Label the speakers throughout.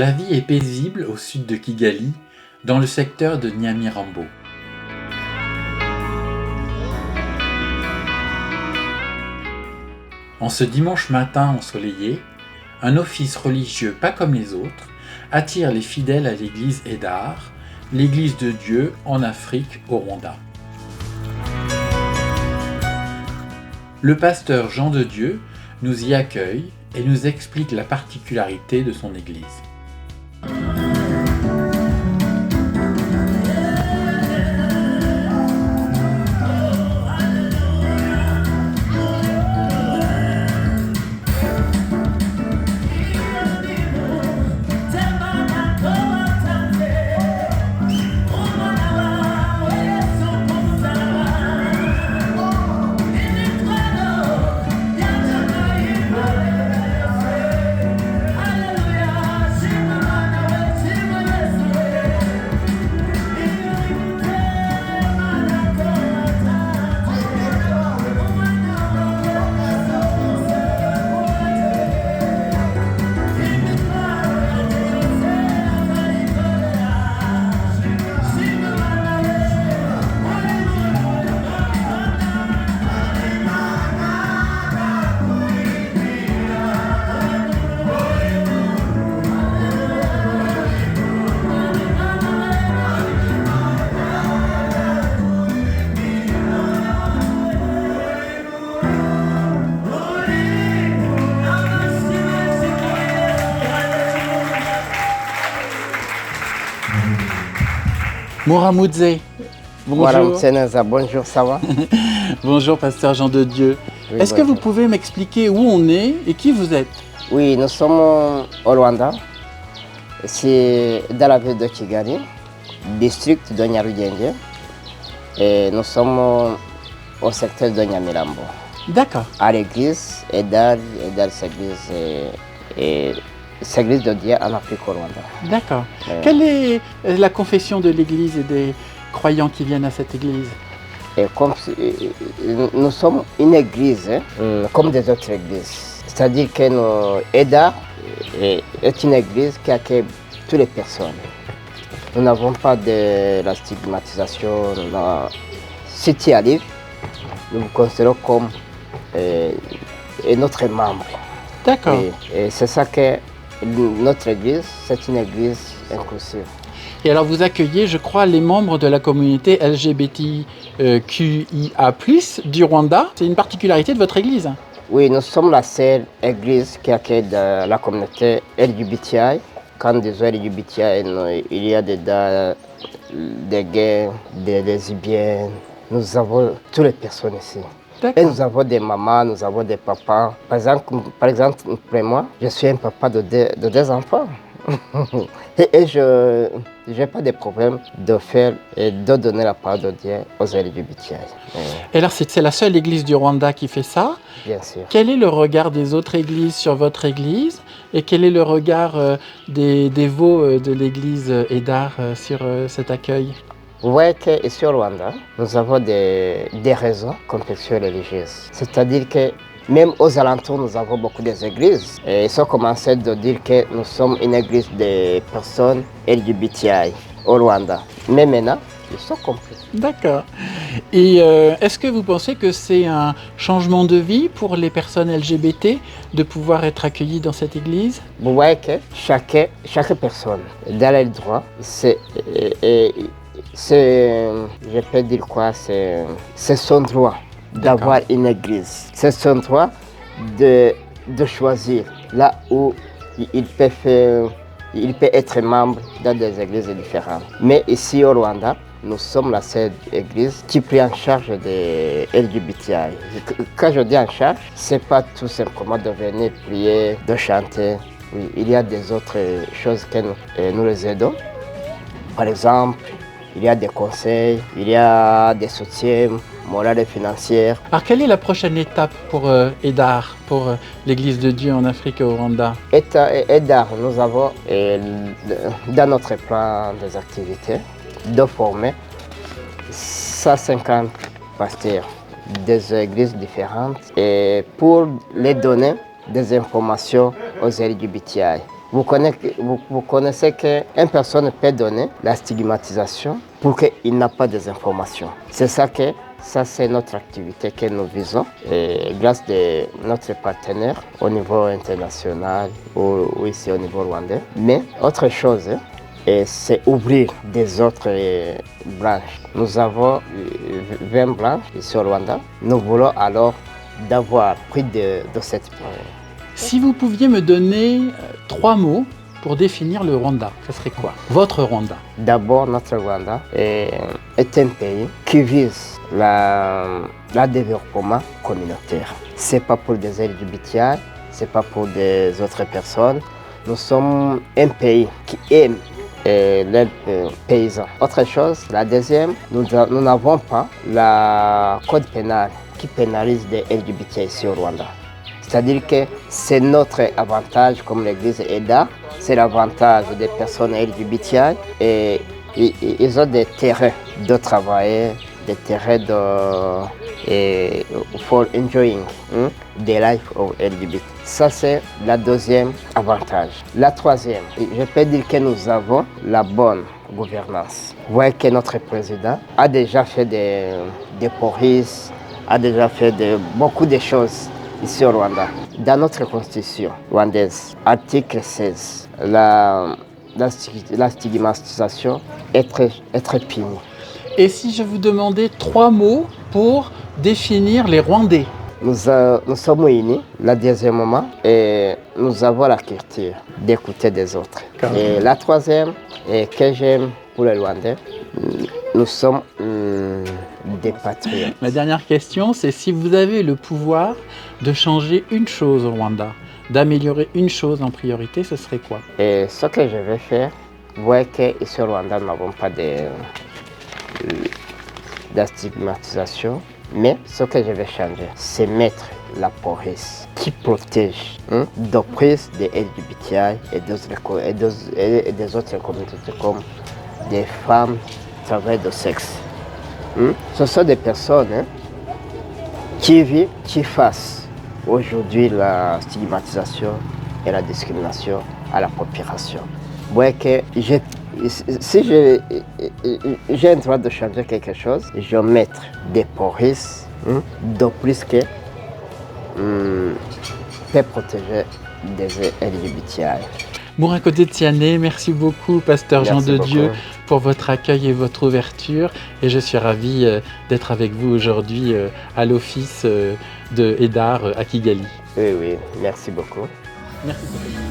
Speaker 1: La vie est paisible au sud de Kigali, dans le secteur de Nyamirambo. En ce dimanche matin ensoleillé, un office religieux pas comme les autres attire les fidèles à l'église Edar, l'église de Dieu en Afrique au Rwanda. Le pasteur Jean de Dieu nous y accueille et nous explique la particularité de son église. Mouramudze, bonjour.
Speaker 2: Bonjour, ça va?
Speaker 1: Bonjour, pasteur Jean de Dieu.
Speaker 2: Oui,
Speaker 1: Est-ce que vous pouvez m'expliquer où on est et qui vous êtes?
Speaker 2: Oui, nous sommes au Rwanda. C'est dans la ville de Kigali, district de Nyarugenge. Et nous sommes au secteur de Nyamirambo.
Speaker 1: D'accord.
Speaker 2: À l'église Edar c'est l'église de Dieu en Afrique au Rwanda.
Speaker 1: D'accord. Quelle est la confession de l'église et des croyants qui viennent à cette église?
Speaker 2: Et comme nous sommes une église, comme des autres églises. C'est-à-dire que Edar est une église qui accueille toutes les personnes. Nous n'avons pas de la stigmatisation. Si tu arrives, nous vous considérons comme notre membre.
Speaker 1: D'accord.
Speaker 2: Et c'est ça que notre église, c'est une église inclusive.
Speaker 1: Et alors vous accueillez, je crois, les membres de la communauté LGBTQIA+, du Rwanda. C'est une particularité de votre église?
Speaker 2: Oui, nous sommes la seule église qui accueille la communauté LGBTI. Quand des LGBTI, il y a des gays, des lesbiennes. Nous avons toutes les personnes ici. Et nous avons des mamans, nous avons des papas. Par exemple, pour moi, je suis un papa de deux enfants. et je n'ai pas de problème de faire et de donner la parole de Dieu aux LGBTI.
Speaker 1: Et alors, c'est la seule église du Rwanda qui fait ça?
Speaker 2: Bien sûr.
Speaker 1: Quel est le regard des autres églises sur votre église? Et quel est le regard des dévots de l'église Edar sur cet accueil?
Speaker 2: Vous voyez qu'ici au Rwanda, nous avons des raisons confessions religieuses. C'est-à-dire que même aux alentours, nous avons beaucoup d'églises. Et ils ont commencé à dire que nous sommes une église de personnes LGBTI au Rwanda. Mais maintenant, ils sont compris.
Speaker 1: D'accord. Et est-ce que vous pensez que c'est un changement de vie pour les personnes LGBT de pouvoir être accueillies dans cette église?
Speaker 2: Vous voyez que chaque personne, dans les droits, je peux dire quoi, c'est son droit d'avoir une église. C'est son droit de choisir là où il peut être membre dans des églises différentes. Mais ici au Rwanda, nous sommes la seule église qui prend en charge des LGBTI. Quand je dis en charge, ce n'est pas tout simplement de venir prier, de chanter. Oui, il y a des autres choses que nous les aidons. Par exemple, il y a des conseils, il y a des soutiens moraux et financiers.
Speaker 1: Alors, quelle est la prochaine étape pour Edar, pour l'Église de Dieu en Afrique et au Rwanda?
Speaker 2: Edar, nous avons dans notre plan des activités de former 150 pasteurs des églises différentes et pour les donner des informations aux LGBTI. Vous connaissez qu'une personne peut donner la stigmatisation pour qu'il n'a pas des informations. Ça, c'est notre activité que nous visons et grâce à notre partenaire au niveau international ou ici au niveau rwandais. Mais autre chose, et c'est ouvrir des autres branches. Nous avons 20 branches ici au Rwanda. Nous voulons alors d'avoir pris de cette branche.
Speaker 1: Si vous pouviez me donner 3 mots pour définir le Rwanda, ce serait quoi? Votre Rwanda?
Speaker 2: D'abord, notre Rwanda est un pays qui vise le développement communautaire. Ce n'est pas pour des LGBTI, ce n'est pas pour des autres personnes. Nous sommes un pays qui aime les paysans. Autre chose, la deuxième, nous n'avons pas le code pénal qui pénalise les LGBTI ici au Rwanda. C'est-à-dire que c'est notre avantage comme l'église EDA, c'est l'avantage des personnes LGBTI et ils ont des terrains de travailler, des terrains for enjoying the life of LGBT. Ça, c'est la deuxième avantage. La troisième, je peux dire que nous avons la bonne gouvernance. Vous voyez que notre président a déjà fait des polices, a déjà fait beaucoup de choses ici au Rwanda. Dans notre constitution rwandaise, article 16, la stigmatisation est très punie.
Speaker 1: Et si je vous demandais 3 mots pour définir les Rwandais?
Speaker 2: Nous sommes unis, le deuxième moment, et nous avons la culture d'écouter des autres. Et la troisième, et que j'aime pour les Rwandais, nous sommes des patriotes.
Speaker 1: Ma dernière question, c'est si vous avez le pouvoir de changer une chose au Rwanda, d'améliorer une chose en priorité, ce serait quoi?
Speaker 2: Et ce que je vais faire, vous voyez qu'ici au Rwanda, nous n'avons pas de stigmatisation, mais ce que je vais changer, c'est mettre la police qui protège d'oppression des LGBTI et des autres communautés comme des femmes travail de sexe. Ce sont des personnes qui fassent aujourd'hui la stigmatisation et la discrimination à la population. Vous voyez que si j'ai le droit de changer quelque chose, je vais mettre des polices de plus que peut protéger des LGBTI.
Speaker 1: Mourakodé Tiané, merci beaucoup, pasteur Jean de Dieu, pour votre accueil et votre ouverture. Et je suis ravi d'être avec vous aujourd'hui à l'office de EDAR à Kigali.
Speaker 2: Oui, merci beaucoup.
Speaker 1: Merci beaucoup.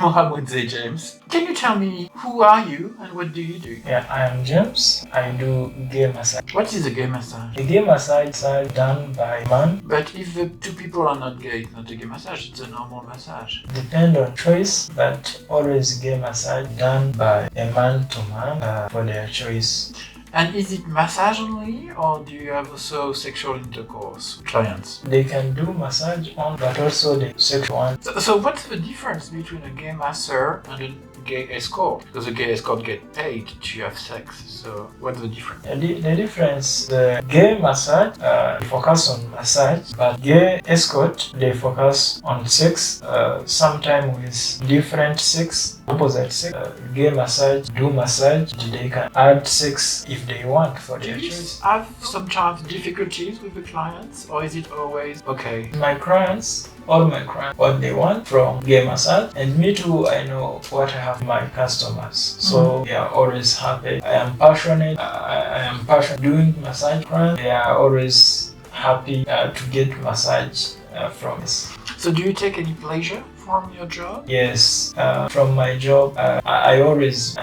Speaker 1: Mohamudze James. Can you tell me who are you and what do you do?
Speaker 3: Yeah, I am James. I do gay massage.
Speaker 1: What is a gay massage?
Speaker 3: A gay massage is done by man.
Speaker 1: But if the two people are not gay, it's not a gay massage, it's a normal massage.
Speaker 3: Depend on choice, but always gay massage done by a man to man for their choice.
Speaker 1: And is it massage only, or do you have also sexual intercourse with clients?
Speaker 3: They can do massage on, but also the sexual one.
Speaker 1: So what's the difference between a gay masseur and a gay escort? Because a gay escort get paid to have sex, so what's the difference?
Speaker 3: The difference, the gay massage, they focus on massage, but gay escort, they focus on sex, sometimes with different sex, opposite sex. Gay massage, do massage, they can add sex if they want for their choice.
Speaker 1: Do you have sometimes difficulties with the clients, or is it always okay?
Speaker 3: All my clients, what they want from gay massage, and me too, I know what I have my customers. So they are always happy. I am passionate. I am passionate doing massage clients. They are always happy to get massage from us.
Speaker 1: So do you take any pleasure from your job?
Speaker 3: Yes, from my job, I always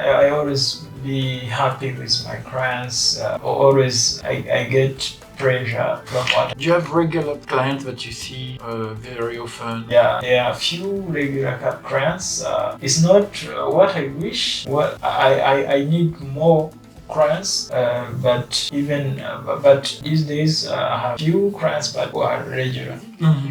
Speaker 3: be happy with my clients. Always I get pressure from what.
Speaker 1: Do you have regular clients that you see very often?
Speaker 3: Yeah, there are few regular clients. It's not what I wish. What I need more clients, but these days I have few clients but who are regular.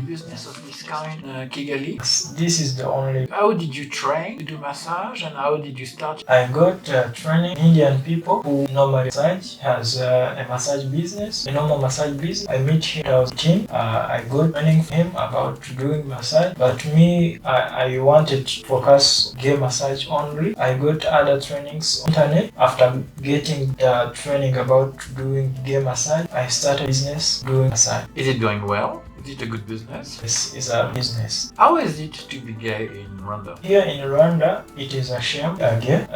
Speaker 1: Business of this kind, Kigali.
Speaker 3: This is the only.
Speaker 1: How did you train to do massage, and how did you start?
Speaker 3: I got training Indian people who normally massage has a massage business, a normal massage business. I met him, I was team. I got training from him about doing massage, but me, I wanted to focus gay massage only. I got other trainings on internet. After getting the training about doing gay massage, I started business doing massage.
Speaker 1: Is it going well? Is it a good business?
Speaker 3: This is a business.
Speaker 1: How is it to be gay in Rwanda?
Speaker 3: Here in Rwanda, it is a shame again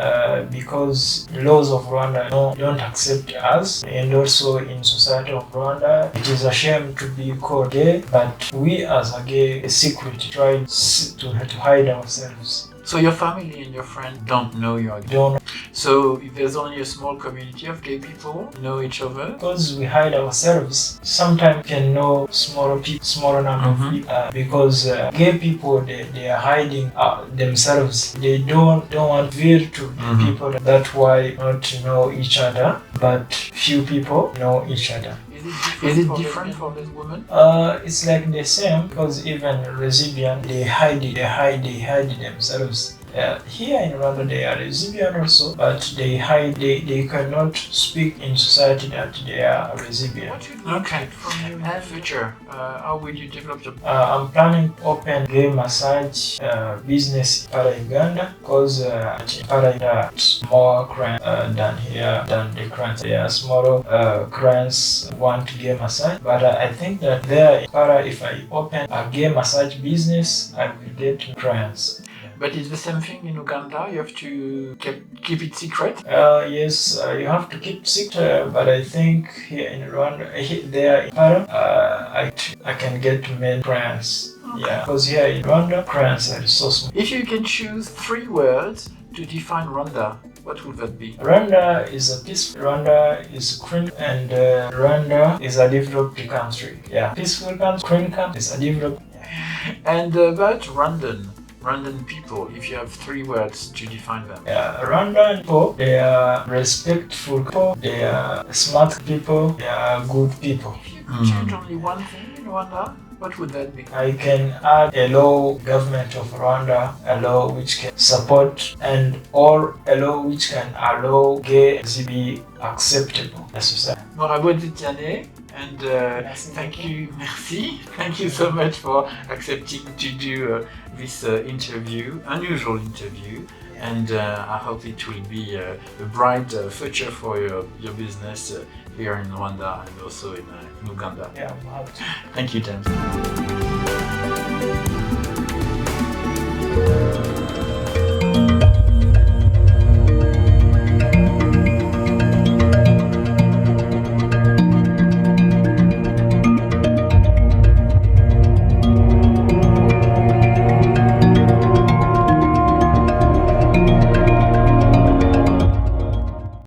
Speaker 3: because the laws of Rwanda don't accept us, and also in society of Rwanda, it is a shame to be called gay. But we as a gay secretly try to hide ourselves.
Speaker 1: So your family and your friends don't know you are gay?
Speaker 3: Don't.
Speaker 1: So if there's only a small community of gay people know each other?
Speaker 3: Because we hide ourselves, sometimes you can know smaller number of people because gay people they are hiding themselves. They don't want real to people. That's why not know each other, but few people know each other.
Speaker 1: Is it different for this woman?
Speaker 3: It's like the same because even lesbian they hide themselves. Here in Rwanda they are lesbian also, but they hide. They cannot speak in society that they are lesbian.
Speaker 1: What you look at from your future? How will you develop your?
Speaker 3: I'm planning to open gay massage business in Para Uganda because Para Uganda more clients than here than the clients. There are smaller clients want gay massage, but I think that there in Para, if I open a gay massage business, I will get clients.
Speaker 1: But it's the same thing in Uganda. You have to keep it secret.
Speaker 3: Yes, you have to keep secret. But I think here in Rwanda, there in Para, I can get many clients. Okay. Yeah, because here in Rwanda, clients are so small.
Speaker 1: If you can choose 3 words to define Rwanda, what would that be?
Speaker 3: Rwanda is a peaceful. Rwanda is clean, and Rwanda is a developed country. Yeah, peaceful country, clean country is a developed.
Speaker 1: And about Rwandan people, if you have 3 words to define them.
Speaker 3: Yeah, Rwandan people, they are respectful people, they are smart people, they are good people.
Speaker 1: If you could change only one thing in Rwanda, what would that be?
Speaker 3: I can add a law, government of Rwanda, a law which can support or a law which can allow gay to be acceptable in society.
Speaker 1: Mohamudze James, and thank you so much for accepting to do this unusual interview, and I hope it will be a bright future for your business here in Rwanda and also in Uganda.
Speaker 3: Yeah,
Speaker 1: thank you, James.